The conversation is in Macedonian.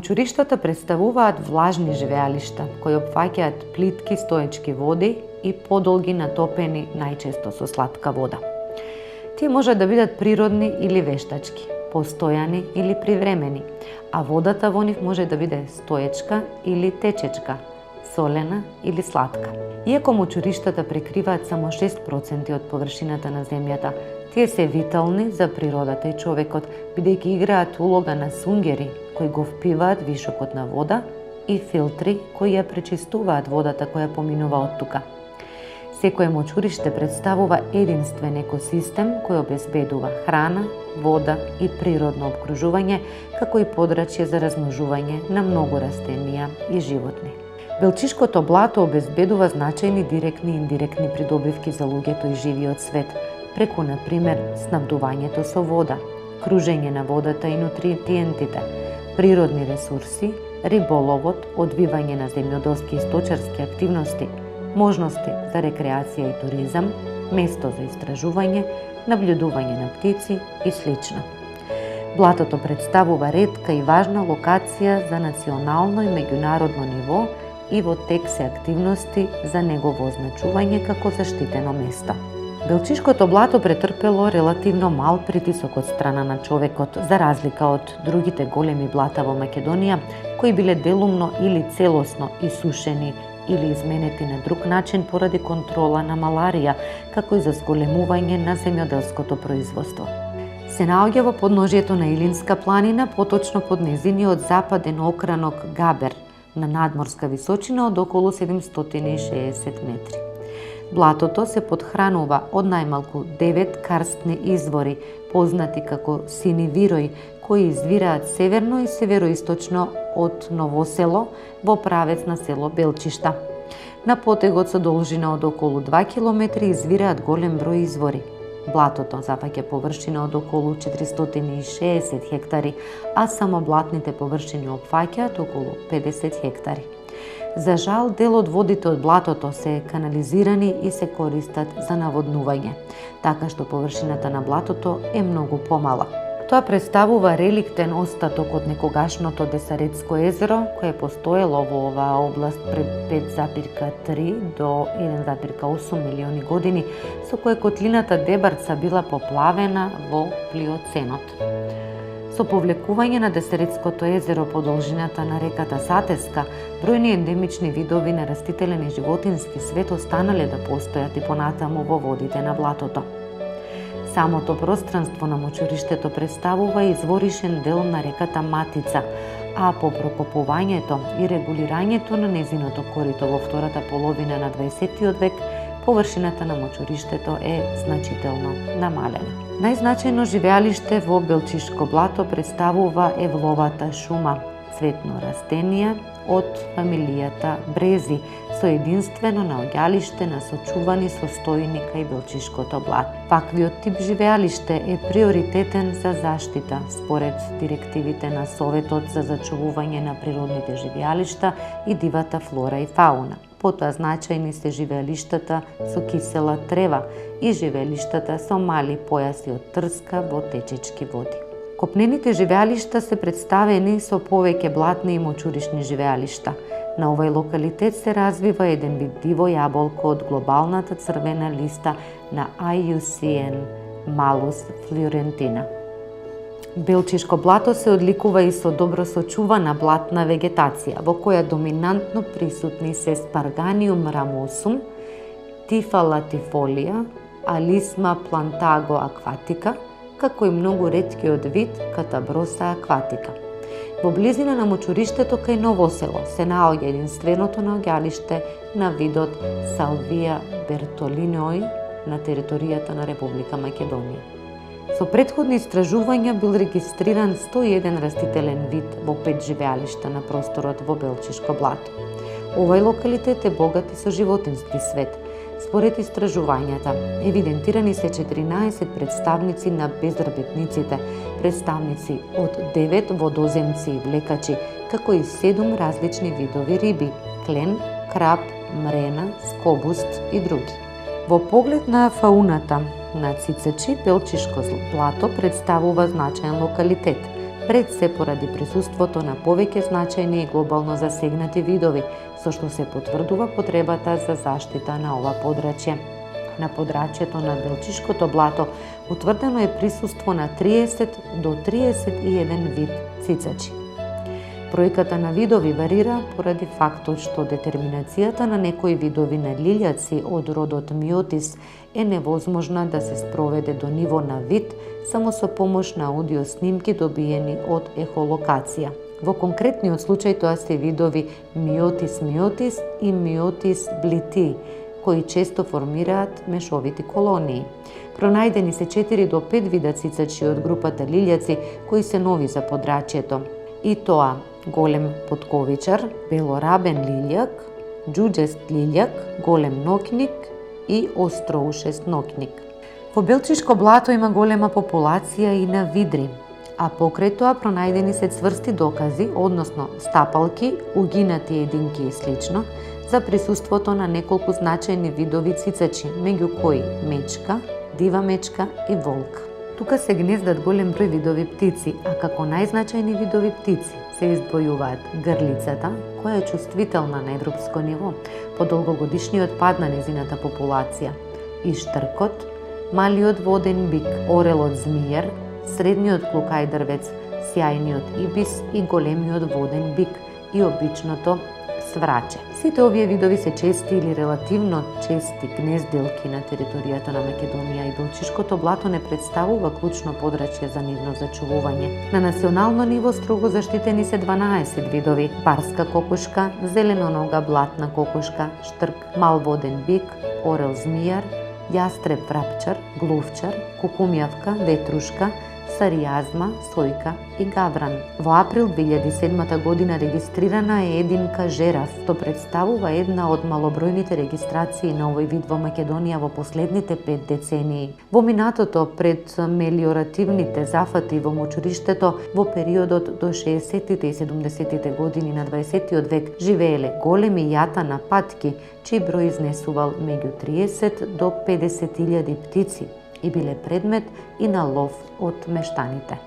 Мочуриштата представуваат влажни живеалишта кои опфаќаат плитки стоечки води и подолги натопени најчесто со слатка вода. Тие можат да бидат природни или вештачки, постојани или привремени, а водата во нив може да биде стоечка или течечка, солена или сладка. Иако мочуриштата прекриваат само 6% од површината на земјата, тие се витални за природата и човекот, бидејќи играат улога на сунгери кои го впиваат вишокот на вода и филтри кои ја пречистуваат водата која поминува од тука. Секое мочуриште представува единствен екосистем кој обезбедува храна, вода и природно обкружување, како и подрачје за размножување на многу растенија и животни. Белчишкото блато обезбедува значајни директни и индиректни придобивки за луѓето и живиот свет, преку, например, снабдувањето со вода, кружење на водата и нутриентите, природни ресурси, риболовот, одвивање на земјоделски и сточарски активности, можности за рекреација и туризам, место за истражување, наблюдување на птици и слично. Блатото представува ретка и важна локација за национално и меѓународно ниво и во тек се активности за негово означување како заштитено место. Белчишкото блато претрпело релативно мал притисок од страна на човекот, за разлика од другите големи блата во Македонија, кои биле делумно или целосно исушени или изменети на друг начин поради контрола на маларија, како и за зголемување на земјоделското производство. Се наоѓа во подножјето на Илинска планина, поточно под нејзиниот западен окранок Габер, на надморска височина од околу 760 метри. Блатото се подхранува од најмалку 9 карстни извори, познати како сини вирои, кои извираат северно и североисточно од Новосело во правец на село Белчишта. На потегот со должина од околу 2 км извираат голем број извори. Блатото запаќа површина од околу 460 хектари, а само блатните површини опфаќаат околу 50 хектари. За жал, дел од водите од блатото се канализирани и се користат за наводнување, така што површината на блатото е многу помала. Тоа представува реликтен остаток од некогашното Десаретско езеро, кое постоело во оваа област пред 5,3 до 1,8 милиони години, со кое котлината Дебарца била поплавена во плиоценот. Со повлекување на Десаретското езеро по должината на реката Сатеска, бројни ендемични видови на растителен и животински свет останале да постојат и понатаму во водите на блатото. Самото пространство на мочуриштето представува изворишен дел на реката Матица, а по прокопувањето и регулирањето на незиното корито во втората половина на 20 век, површината на мочуриштето е значително намалена. Најзначајно живеалиште во Белчишко блато представува евловата шума, цветно растенија од фамилијата брези, со единствено наоѓалиште на сочувани состојни кај Белчишкото блато. Ваквиот тип живеалиште е приоритетен за заштита според директивите на Советот за зачувување на природните живеалишта и дивата флора и фауна. Потоа значајни се живеалиштата со кисела трева и живеалиштата со мали појаси од трска во течечки води. Копнените живеалишта се представени со повеќе блатни и мочуришни живеалишта. На овој локалитет се развива еден вид диво јаболко од глобалната црвена листа на IUCN Malus fluorentina. Белчишко блато се одликува и со добро сочувана блатна вегетација, во која доминантно присутни се Sparganium ramosum, Typha latifolia, Alisma plantago aquatica, како и многу реткиот вид Catabrosa aquatica. Во близина на мочуриштето кај Новосело се наоѓа единственото наоѓалиште на видот Salvia bertolinoi на територијата на Република Македонија. Со претходни истражувања бил регистриран 101 растителен вид во 5 живеалишта на просторот во Белчишко блато. Овој локалитет е богат и со животински свет. Според истражувањата, евидентирани се 14 представници на безрбетниците, представници од 9 водоземци и влекачи, како и 7 различни видови риби – клен, краб, мрена, скобуст и други. Во поглед на фауната на цицачи, Белчишко блато представува значаен локалитет. пред се поради присуството на повеќе значајни и глобално засегнати видови, со што се потврдува потребата за заштита на ова подрачје. На подрачјето на Белчишкото блато утврдено е присуство на 30 до 31 вид цицачи. Бројката на видови варира поради фактот што детерминацијата на некои видови на лилјаци од родот Миотис е невозможна да се спроведе до ниво на вид само со помош на аудиоснимки добиени од ехолокација. Во конкретниот случај тоа се видови Миотис миотис и Миотис блити, кои често формираат мешовити колонии. Пронајдени се 4 до 5 вида цицачи од групата лилјаци кои се нови за подрачјето. И тоа голем потковичар, белорабен лилјак, џуџест лилјак, голем нокник и остроушест нокник. Во Белчишко блато има голема популација и на видри, а покрај тоа пронајдени се цврсти докази, односно стапалки, угинати единки и слично, за присуството на неколку значајни видови цицачи, меѓу кои мечка, дива мечка и волк. Тука се гнездат голем број видови птици, а како најзначајни видови птици се издвојуваат грлицата, која е чувствителна на европско ниво по долгогодишниот пад на незината популација, и штркот, малиот воден бик, орелот змијар, средниот клукај дрвец, сјајниот ибис и големиот воден бик и обичното свраче. Сите овие видови се чести или релативно чести гнездилки на територијата на Македонија и Белчишкото блато не представува клучно подрачје за нивно зачувување. На национално ниво строго заштитени се 12 видови: барска кокошка, зеленонога блатна кокошка, штрк, мал воден бик, орел змијар, јастреб врапчар, глувчар, кукумјавка, ветрушка, саријазма, сојка и гавран. Во април 2007 година регистрирана е единка жераф, што представува една од малобројните регистрации на овој вид во Македонија во последните 5 децении. Во минатото, пред мелиоративните зафати во мочуриштето, во периодот до 60-тите и 70-тите години на 20 век живееле големи јата на патки, чиј број изнесувал меѓу 30 до 50.000 птици и биле предмет и на лов од мештаните.